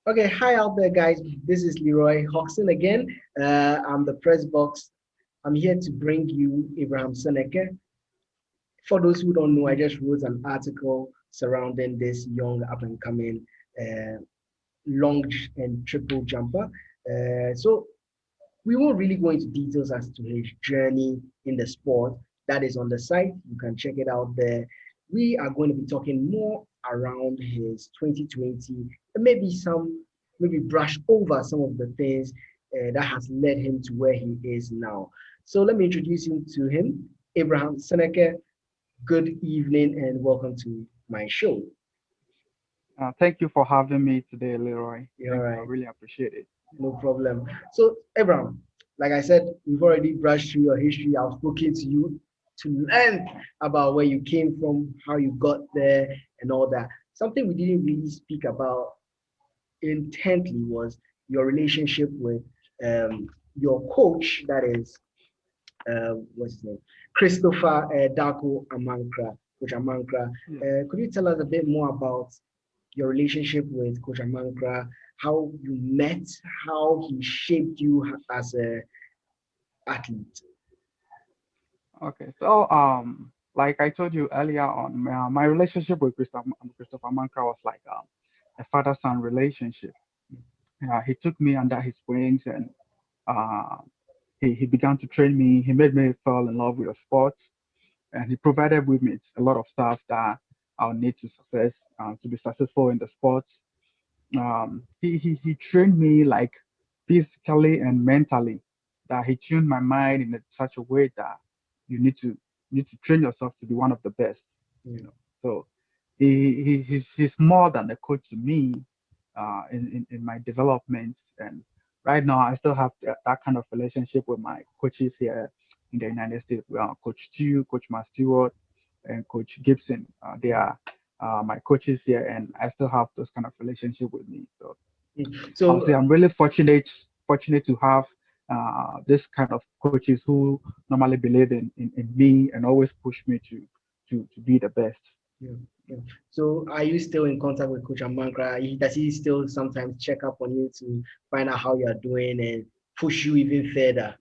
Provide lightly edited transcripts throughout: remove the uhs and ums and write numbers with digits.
Okay, hi out there, guys. This is Leroy Hoxton again. I'm the press box. I'm here to bring you Abraham Seaneke. For those who don't know, I just wrote an article surrounding this young up and coming uh, long and triple jumper. So we won't really go into details as to his journey in the sport. That is on the site. You can check it out there. We are going to be talking more around his 2020 and maybe brush over some of the things that has led him to where he is now. So let me introduce you to him, Abraham Seaneke. Good evening and welcome to my show. Thank you for having me today, Leroy. You all Thank you. I right? really appreciate it. No problem. So, Abraham, like I said, we've already brushed through your history. I've spoken to you to learn about where you came from, how you got there, and all that. Something we didn't really speak about intently was your relationship with your coach, that is, what's his name? Christopher Darko Amankra, Coach Amankra. Yeah. Could you tell us a bit more about your relationship with Coach Amankra, how you met, how he shaped you as a athlete. Okay. So, like I told you earlier on, my relationship with Christopher Manka was like a father-son relationship. He took me under his wings and uh, he began to train me. He made me fall in love with the sport, and he provided with me a lot of stuff that I'll need to be successful in the sport. He trained me like physically and mentally, that he tuned my mind in such a way that you need to train yourself to be one of the best, Yeah. you know. So he's more than a coach to me in my development. And right now I still have that kind of relationship with my coaches here in the United States. Coach Stu, Coach Matt Stewart, and Coach Gibson. They are my coaches here, and I still have those kind of relationship with me. So I'll say So I'm really fortunate to have this kind of coaches who normally believe in me and always push me to be the best. yeah, yeah. So are you still in contact with Coach Amankra? Does he still sometimes check up on you to find out how you're doing and push you even further?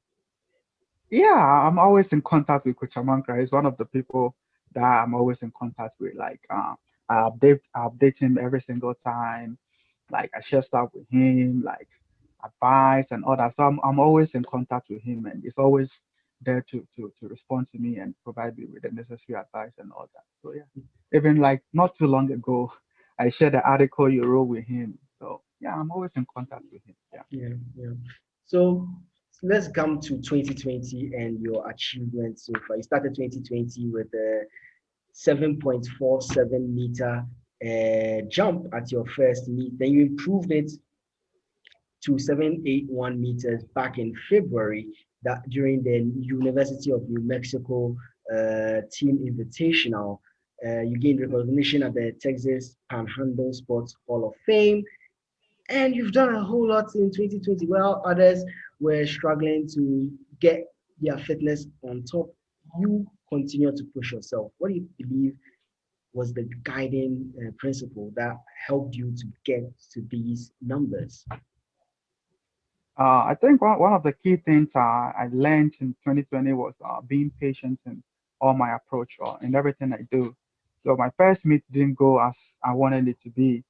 Yeah, I'm always in contact with Coach Amanka. He's one of the people that I'm always in contact with. Like, I update him every single time. Like, I share stuff with him, like advice and all that. So I'm always in contact with him, and he's always there to respond to me and provide me with the necessary advice and all that. So yeah, even like not too long ago, I shared the article you wrote with him. So yeah, I'm always in contact with him. Yeah. Yeah, yeah. So let's come to 2020 and your achievements so far. You started 2020 with a 7.47 meter jump at your first meet. Then you improved it to 781 meters back in February that during the University of New Mexico Team Invitational. You gained Yeah. recognition at the Texas Panhandle Sports Hall of Fame, and you've done a whole lot in 2020. While others were struggling to get their fitness on top, you continue to push yourself. What do you believe was the guiding principle that helped you to get to these numbers? I think one of the key things I learned in 2020 was being patient in all my approach or in everything I do. So my first meet didn't go as I wanted it to be.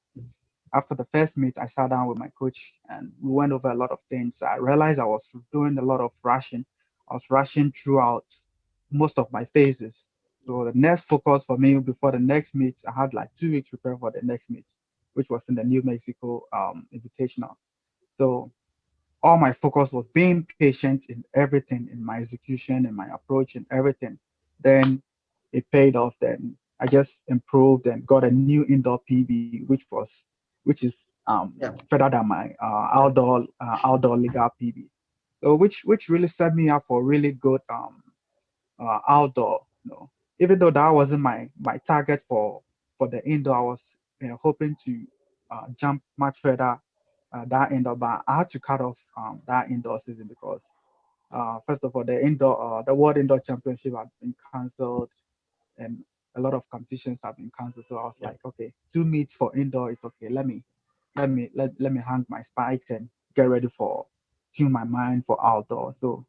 After the first meet, I sat down with my coach and we went over a lot of things. I realized I was doing a lot of rushing. I was rushing throughout most of my phases. So the next focus for me before the next meet, I had like 2 weeks prepare for the next meet, which was in the New Mexico Invitational. So all my focus was being patient in everything, in my execution, in my approach, in everything. Then it paid off. Then I just improved and got a new indoor PB, which is Yeah, better than my yeah, outdoor legal PB. So which really set me up for really good outdoor. Even though that wasn't my target for the indoor, I was hoping to jump much further that indoor, but I had to cut off that indoor season because first of all, the World Indoor Championship had been cancelled, and a lot of competitions have been cancelled. So I was yeah, like, okay, 2 meets for indoor is okay. let me hang my spikes and get ready for tune my mind for outdoor. So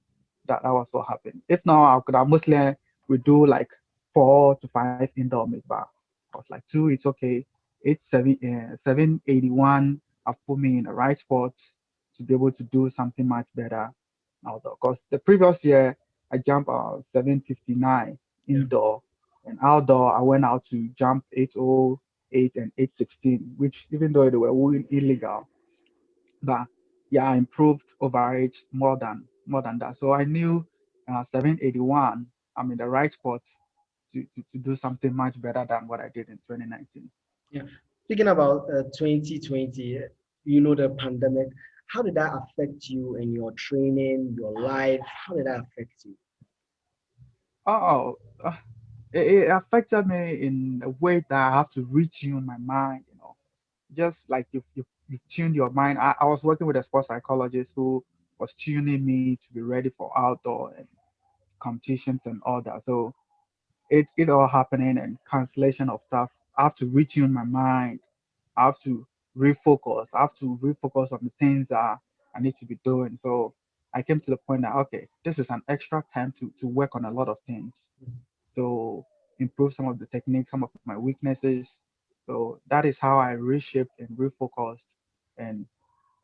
that was what happened. If not, I could have mostly we do like 4 to 5 indoor miss bar. I was like two, it's okay. 781 have put me in the right spot to be able to do something much better outdoor. Because the previous year I jumped 759 Yeah. indoor, and outdoor I went out to jump 808 and 816, which even though they were all illegal, but yeah, I improved over it more than that. So I knew 781, I'm in the right spot to do something much better than what I did in 2019. Yeah. Speaking about 2020, the pandemic, how did that affect you in your training, your life? How did that affect you? Oh, it affected me in a way that I have to retune my mind, just like you tuned your mind. I was working with a sports psychologist who was tuning me to be ready for outdoor and competitions and all that. So it all happening and cancellation of stuff. I have to retune my mind. I have to refocus. I have to refocus on the things that I need to be doing. So I came to the point that okay, this is an extra time to work on a lot of things. So improve some of the techniques, some of my weaknesses. So that is how I reshaped and refocused. And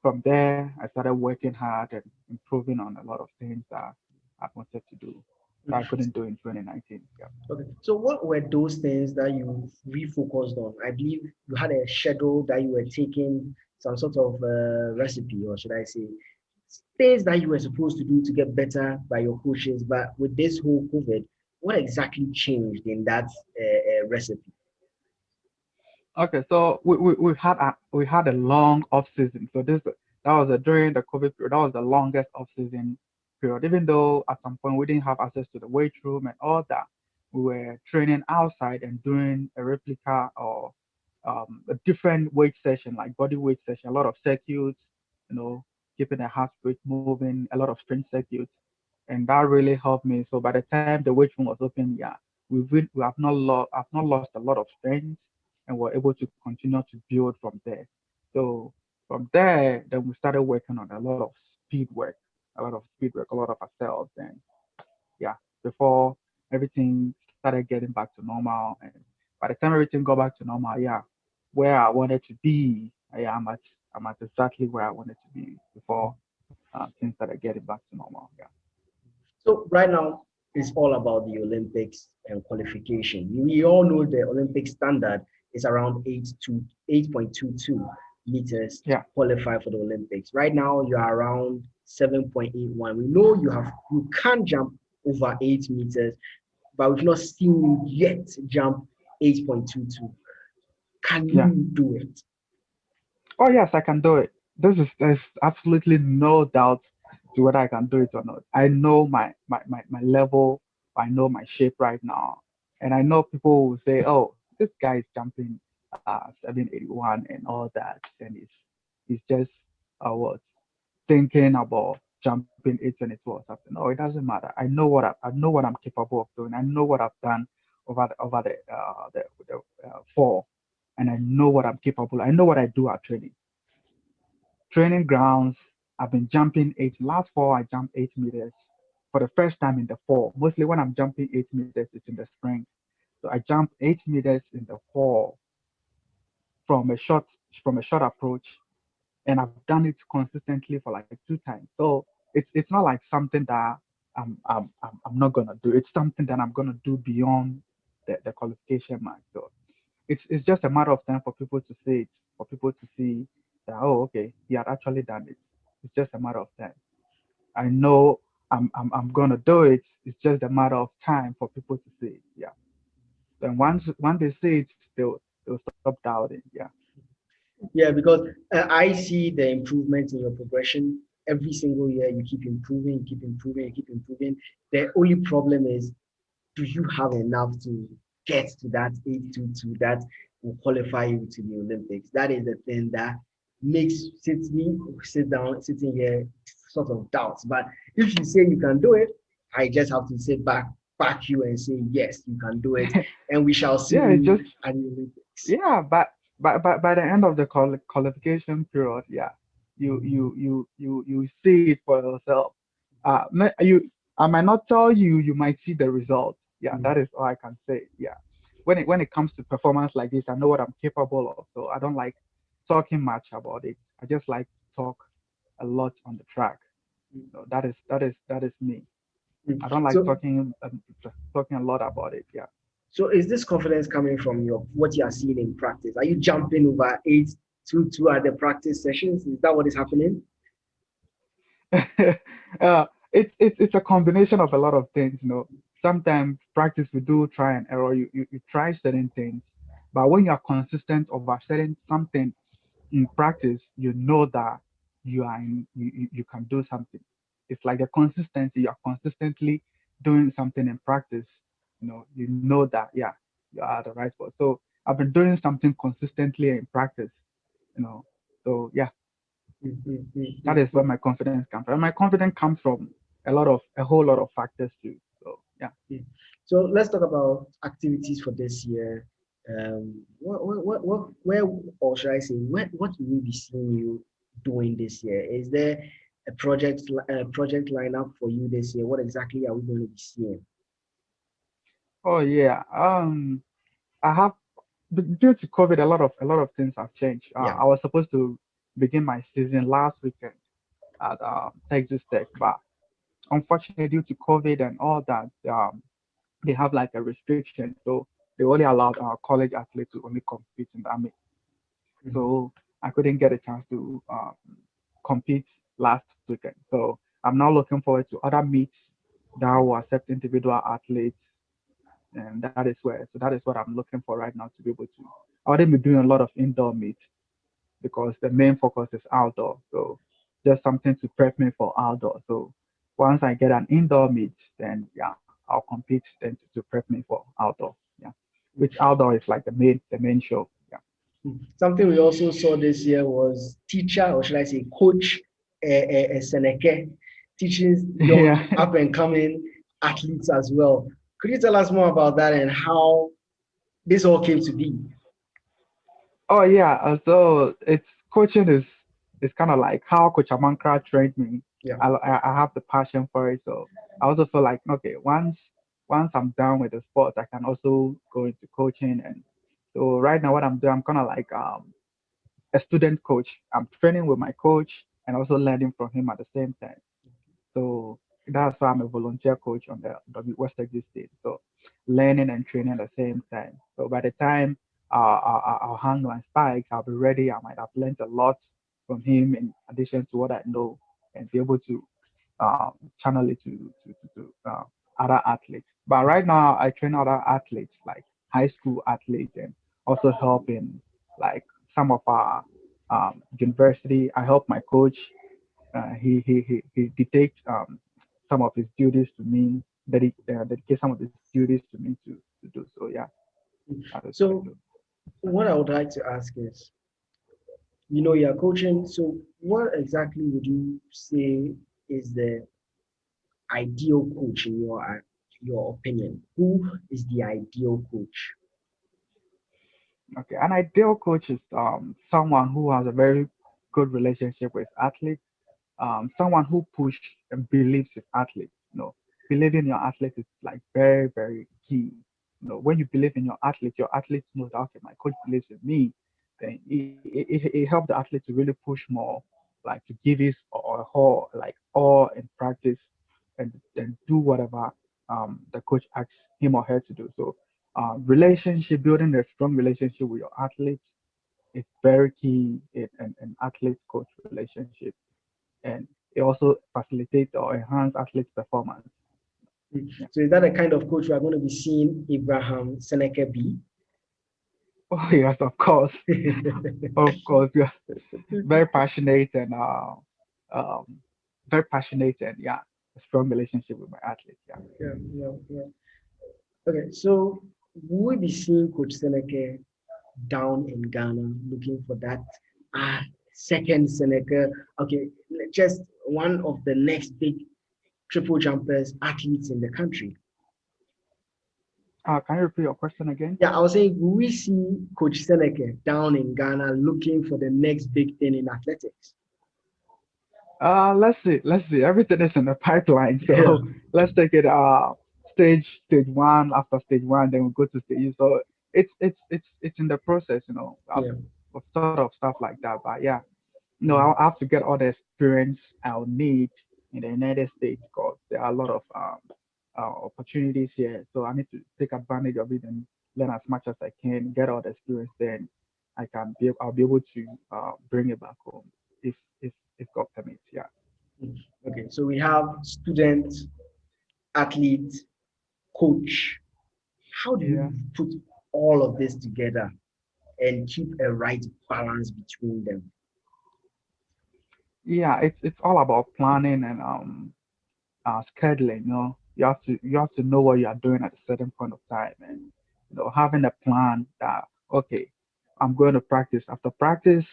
from there, I started working hard and improving on a lot of things that I wanted to do that I couldn't do in 2019. Yeah. Okay. So what were those things that you refocused on? I believe you had a schedule that you were taking some sort of recipe, or should I say, things that you were supposed to do to get better by your coaches. But with this whole COVID, what exactly changed in that recipe? Okay, so we had a long off season. So that was during the COVID period. That was the longest off season period. Even though at some point we didn't have access to the weight room and all that, we were training outside and doing a replica or a different weight session, like body weight session, a lot of circuits, you know, keeping the heart rate moving, a lot of strength circuits, and that really helped me. So by the time the weight room was open, yeah, we have not lost a lot of strength, and we're able to continue to build from there. So from there, then we started working on a lot of speed work, a lot of ourselves, and yeah, before everything started getting back to normal. And by the time everything got back to normal, yeah, where I wanted to be, yeah, I'm at exactly where I wanted to be before things started getting back to normal. Yeah. So right now, it's all about the Olympics and qualification. We all know the Olympic standard is around 8.22 meters to Yeah. qualify for the Olympics. Right now, you are around 7.81. We know you can't jump over 8 meters, but we've not seen you yet jump 8.22. Can Yeah. you do it? Oh yes, I can do it. There's absolutely no doubt to whether I can do it or not. I know my level, I know my shape right now. And I know people will say, oh, this guy is jumping 781 and all that, and he's just what thinking about jumping 824 or something. No, it doesn't matter. I know what I'm capable of doing. I know what I've done over the fall, and I know what I'm capable. I know what I do at training grounds. I've been jumping last fall I jumped 8 meters for the first time in the fall. Mostly when I'm jumping 8 meters, it's in the spring. So I jumped 8 meters in the fall from a short from a short approach, and I've done it consistently for like 2 times. So it's not like something that I'm not gonna do. It's something that I'm gonna do beyond the qualification mark. So it's just a matter of time for people to see it, for people to see that, oh, okay, he had actually done it. It's just a matter of time. I know I'm gonna do it. It's just a matter of time for people to see it. Yeah. And once they see it, they'll stop doubting. Yeah. Yeah, because I see the improvement in your progression every single year. You keep improving, you keep improving, you keep improving. The only problem is, do you have enough to get to that 822 that will qualify you to the Olympics? That is the thing that makes sitting here sort of doubts. But if you say you can do it, I just have to sit back you and say yes, you can do it, and we shall see Yeah, it's you just at the Olympics. yeah, but by the end of the qualification period, yeah, you see it for yourself. You I might not tell you, you might see the result. Yeah, that is all I can say. Yeah, when it comes to performance like this, I know what I'm capable of, so I don't like talking much about it. I just like to talk a lot on the track. So that is me. Mm. I don't like So, talking a lot about it. Yeah. so is this confidence coming from your what you are seeing in practice? Are you jumping over 8-2-2 at the practice sessions? Is that what is happening? It's a combination of a lot of things. Sometimes practice we do try and error. You try certain things, but when you are consistent over certain something in practice, you know that you can do something. It's like the consistency. You are consistently doing something in practice. You know that, yeah, you are at the right spot. So I've been doing something consistently in practice. You know. So yeah, Mm, mm, mm, that mm, is where mm, my confidence comes from. And my confidence comes from a whole lot of factors too. So yeah. mm. So let's talk about activities for this year. Where, or should I say, what will we be seeing you doing this year? Is there a project lineup for you this year? What exactly are we going to be seeing? Oh yeah. I have due to COVID, a lot of things have changed. Yeah. I was supposed to begin my season last weekend at Texas Tech, but unfortunately, due to COVID and all that, they have like a restriction, so they only allowed college athletes to only compete in that meet. Mhm. So I couldn't get a chance to compete last weekend. So I'm now looking forward to other meets that will accept individual athletes, and that is what I'm looking for right now to be able to. I wouldn't be doing a lot of indoor meets because the main focus is outdoor. So just something to prep me for outdoor. So once I get an indoor meet, then yeah, I'll compete then to prep me for outdoor. Yeah, which outdoor is like the main show. Yeah. Something we also saw this year was teacher, or should I say, coach Seneke, teaching young Yeah. up and coming athletes as well. Could you tell us more about that and how this all came to be? Oh yeah. So it's coaching is kind of like how Coach Amankra trained me. Yeah. I have the passion for it, so I also feel like okay, once I'm done with the sport, I can also go into coaching. And so right now, what I'm doing, I'm kind of like a student coach. I'm training with my coach and also learning from him at the same time. So that's why I'm a volunteer coach on the West Texas State. So learning and training at the same time. So by the time I'll hang my spikes, I'll be ready. I might have learned a lot from him in addition to what I know, and be able to channel it to other athletes. But right now, I train other athletes, like high school athletes, and also help in like some of our university. I help my coach. He dictates some of his duties to me, dedicate some of his duties to me to do. So yeah, that is what I So do. what I would like to ask is, you're coaching. So what exactly would you say is the ideal coach in your opinion? Who is the ideal coach? Okay, an ideal coach is someone who has a very good relationship with athletes, someone who push and believes in athletes. Believing in your athletes is like very, very key. When you believe in your athletes know that okay, my coach believes in me, then it helps the athlete to really push more, like to give his or her like all in practice, and do whatever the coach asks him or her to do. So, relationship building a strong relationship with your athletes is very key in an athlete coach relationship, and it also facilitates or enhance athletes' performance. Yeah. So is that the kind of coach we are going to be seeing Abraham Seaneke be? Oh yes, of course, of course. Yeah. Very passionate and um, very passionate and yeah, a strong relationship with my athletes. Yeah. Yeah, yeah, yeah. Okay, so we will be seeing Coach Seneca down in Ghana looking for that second Seneca. Okay, just one of the next big triple jumpers athletes in the country. Can you repeat your question again? Yeah, I was saying, will we see Coach Seaneke down in Ghana looking for the next big thing in athletics? Let's see. Let's see. Everything is in the pipeline. Yeah, So let's take it stage one. After stage one, then we go to stage. So it's in the process, yeah. of sort of stuff like that. But yeah, I'll have to get all the experience I'll need in the United States because there are a lot of opportunities here. So I need to take advantage of it and learn as much as I can, get all the experience. Then I'll be able to bring it back home if if God permits. Yeah. Okay, so we have student, athlete, coach. How do Yeah. you put all of this together and keep a right balance between them? Yeah, it's all about planning and scheduling. You have to know what you are doing at a certain point of time, and having a plan that okay, I'm going to practice. After practice,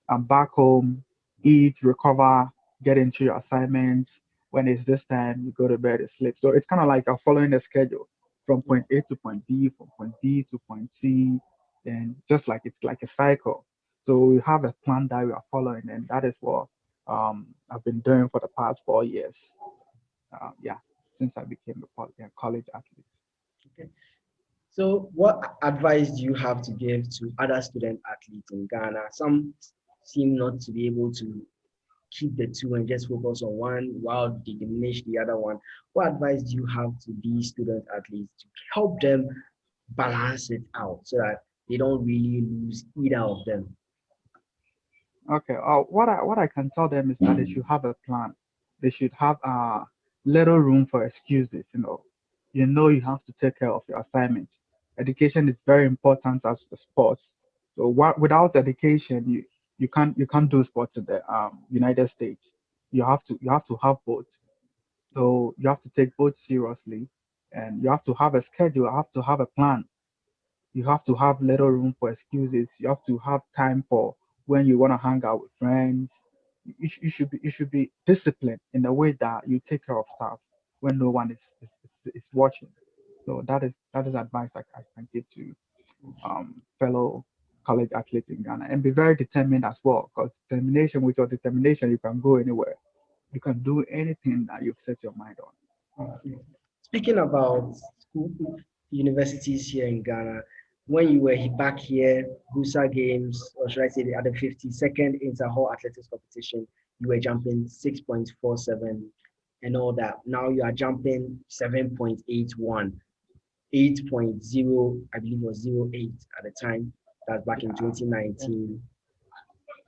I'm back home, eat, recover, get into your assignments. When it's this time, you go to bed and sleep. So it's kind of like you're following the schedule from Yeah. point A to point B, from point B to point C, and just like it's like a cycle. So we have a plan that we are following, and that is what I've been doing for the past 4 years. Yeah, since I became a college athlete. Okay. So, what advice do you have to give to other student athletes in Ghana? Some seem not to be able to keep the two and just focus on one while they diminish the other one. What advice do you have to these student athletes to help them balance it out so that they don't really lose either of them? Okay. What I can tell them is that they should have a plan. They should have little room for excuses. You have to take care of your assignments. Education is very important as the sports. So without education, you can't do sports in the United States. You have to have both. So you have to take both seriously, and you have to have a schedule. You have to have a plan. You have to have little room for excuses. You have to have time for when you want to hang out with friends. You should be disciplined in the way that you take care of stuff when no one is watching. So that is advice I can give to fellow college athletes in Ghana, and be very determined as well. Because determination, with your determination, you can go anywhere. You can do anything that you've set your mind on. Speaking about school, universities here in Ghana, when you were back here, Busa Games, or should I say at the 52nd Inter-Hall Athletics competition, you were jumping 6.47 and all that. Now you are jumping 7.81, 8.0, I believe it was 08 at the time. That's back in Yeah. 2019.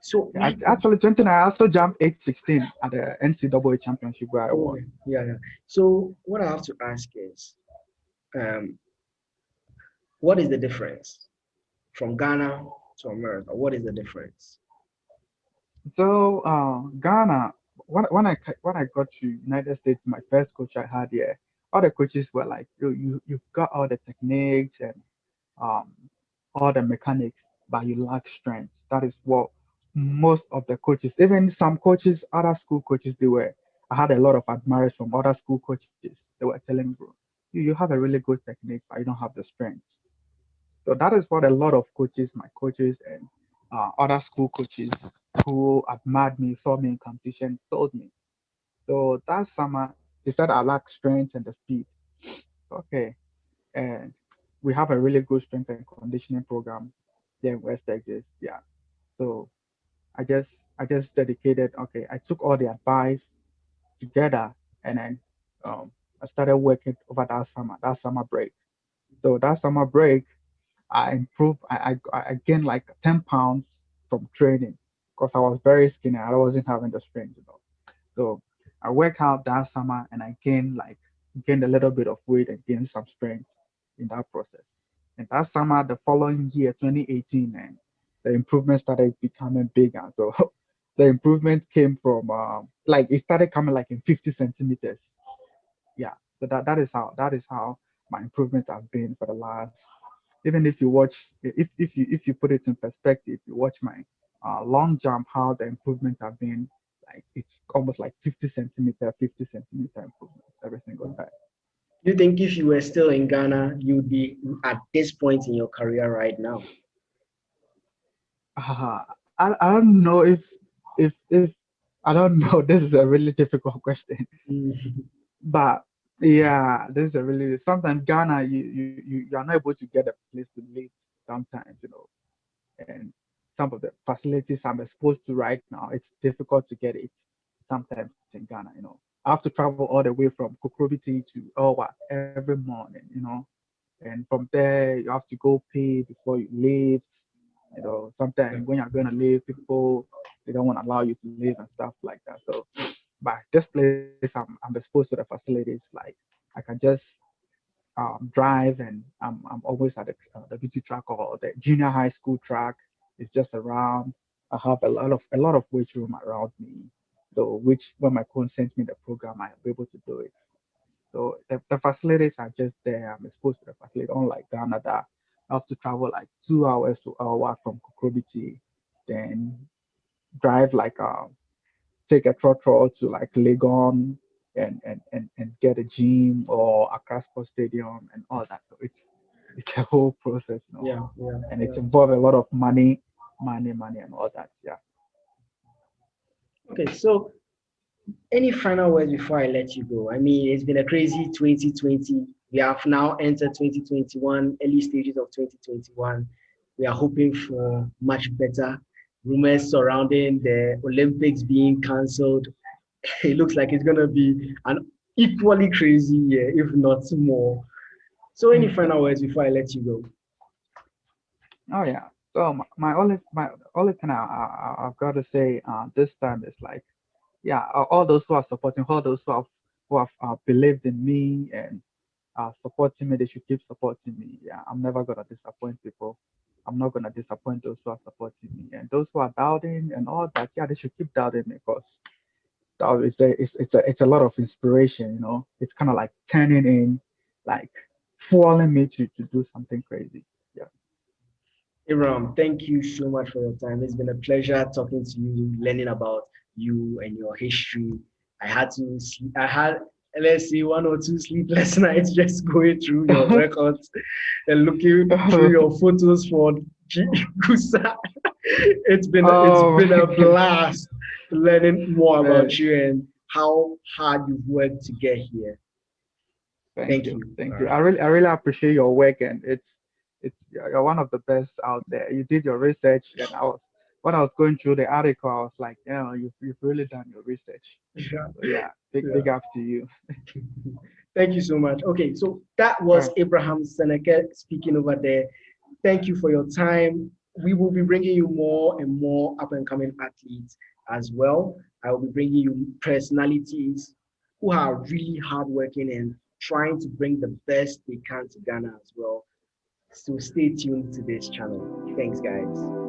So Yeah, actually, 29, I also jumped 816 at the NCAA championship where I oh won. yeah, yeah. So what I have to ask is, um, what is the difference from Ghana to America? What is the difference? So Ghana, when I got to United States, my first coach I had here, all the coaches were like, you've got all the techniques and um all the mechanics, but you lack strength. That is what most of the coaches, even some coaches, other school coaches, they were. I had a lot of admirers from other school coaches. They were telling me, bro, you have a really good technique, but you don't have the strength. So that is what a lot of coaches, my coaches and other school coaches who admired me, saw me in competition, told me. So that summer, they said I lack strength and the speed. Okay, and we have a really good strength and conditioning program there in West Texas. Yeah. So I just I just dedicated. Okay, I took all the advice together, and then um, I started working over that summer break. So that summer break, I improved. I gained like 10 pounds from training because I was very skinny. I wasn't having the strength. So I worked out that summer and I gained a little bit of weight and gained some strength in that process. And that summer, the following year, 2018, and the improvement started becoming bigger. So the improvement came from like it started coming like in 50 centimeters. Yeah. So that is how my improvements have been for the last. Even if you watch, if you put it in perspective, you watch my long jump, how the improvements have been. Like it's almost like 50 centimeter improvement every single time. Do you think if you were still in Ghana, you'd be at this point in your career right now? I don't know if I don't know. This is a really difficult question. Mm. But yeah, this is a really sometimes Ghana you are not able to get a place to live sometimes, and some of the facilities I'm exposed to right now, it's difficult to get it sometimes in Ghana. I have to travel all the way from Kokrobiti to Owa every morning. And from there you have to go pay before you leave. Sometimes when you're gonna leave, people they don't want to allow you to leave and stuff like that. So, but this place I'm exposed to the facilities. Like I can just drive, and I'm always at the beauty track or the junior high school track. It's just around. I have a lot of weight room around me. So which when my coach sends me the program, I'll be able to do it. So the facilities are just there. I'm exposed to the facility, unlike Ghana that I have to travel like 2 hours to hour from Kokrobiti, then drive like take a trotro to like Legon and get a gym or Accra Sports Stadium and all that. So it's a whole process. Yeah, yeah, And it's yeah. involved a lot of money and all that. Yeah. Okay, so any final words before I let you go? I mean, it's been a crazy 2020. We have now entered 2021, early stages of 2021. We are hoping for much better. Rumors surrounding the Olympics being cancelled. It looks like it's going to be an equally crazy year, if not more. So, any final words before I let you go? Oh yeah. So my only thing I've got to say this time is like yeah, all those who are supporting, all those who have believed in me and supporting me, they should keep supporting me. Yeah, I'm never gonna disappoint people. I'm not gonna disappoint those who are supporting me, and those who are doubting and all that. Yeah, they should keep doubting me because it's a lot of inspiration. It's kind of like turning in, like fueling me to do something crazy. Yeah. Iram, thank you so much for your time. It's been a pleasure talking to you, learning about you and your history. I had, let's say, one or two sleepless nights just going through your records and looking through your photos for Gusa. It's Oh been a my God. blast learning more about Man, you and how hard you've worked to get here. thank Thank you, you. All thank you. I right. really, I really appreciate your work, and it's you're one of the best out there. You did your research, and when I was going through the article, I was like, you've really done your research. Yeah. So yeah, big Yeah. up to you. Thank you so much. Okay, so that All was right, Abraham Seaneke speaking over there. Thank you for your time. We will be bringing you more and more up and coming athletes as well. I will be bringing you personalities who are really hardworking and trying to bring the best they can to Ghana as well. So stay tuned to this channel. Thanks, guys.